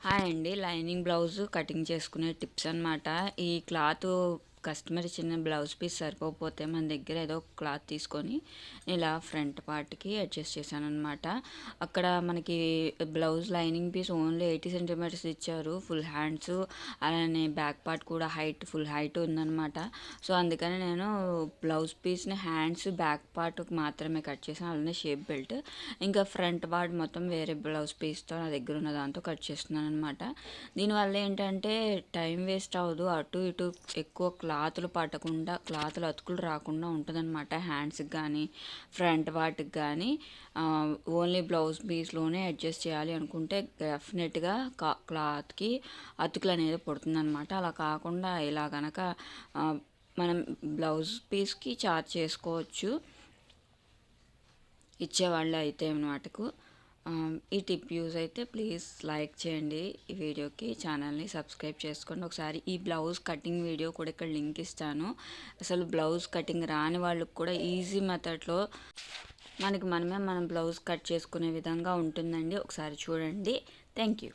Hi అండి. Lining blouse cutting చేసుకునే tips అనమాట. ఈ క్లాత్ కస్టమర్ ఇచ్చిన బ్లౌజ్ పీస్ సరిపోకపోతే మన దగ్గర ఏదో ఒక క్లాత్ తీసుకొని ఇలా ఫ్రంట్ పార్ట్కి అడ్జస్ట్ చేశాను అనమాట. అక్కడ మనకి blouse lining piece only 80 centimetres ఇచ్చారు. ఫుల్ హ్యాండ్స్ అలానే బ్యాక్ పార్ట్ కూడా ఫుల్ హైట్ ఉందన్నమాట. సో అందుకని నేను బ్లౌజ్ పీస్ని హ్యాండ్స్ బ్యాక్ పార్ట్ మాత్రమే కట్ చేశాను. అలానే షేప్ బెల్ట్ ఇంకా ఫ్రంట్ పార్ట్ మొత్తం వేరే బ్లౌజ్ పీస్తో నా దగ్గర ఉన్న దాంతో కట్ చేస్తున్నాను అనమాట. దీనివల్ల ఏంటంటే టైం వేస్ట్ అవ్వదు, అటు ఇటు ఎక్కువ క్లాతులు పట్టకుండా క్లాతులు అతుకులు రాకుండా ఉంటుందన్నమాట. హ్యాండ్స్కి కానీ ఫ్రంట్ పార్ట్కి కానీ ఓన్లీ బ్లౌజ్ పీస్లోనే అడ్జస్ట్ చేయాలి అనుకుంటే డెఫినెట్గా క్లాత్కి అతుకులు అనేది పడుతుందన్నమాట. అలా కాకుండా ఇలా కనుక మనం బ్లౌజ్ పీస్కి చార్జ్ చేసుకోవచ్చు ఇచ్చేవాళ్ళు అయితే అన్నమాటకు. ఈ టిప్ యూజ్ అయితే ప్లీజ్ లైక్ చేయండి ఈ వీడియోకి, ఛానల్ని సబ్స్క్రైబ్ చేసుకోండి. ఒకసారి ఈ బ్లౌజ్ కటింగ్ వీడియో కూడా ఇక్కడ లింక్ ఇస్తాను. అసలు బ్లౌజ్ కటింగ్ రాని వాళ్ళకి కూడా ఈజీ మెథడ్లో మనం బ్లౌజ్ కట్ చేసుకునే విధంగా ఉంటుందండి. ఒకసారి చూడండి. Thank you.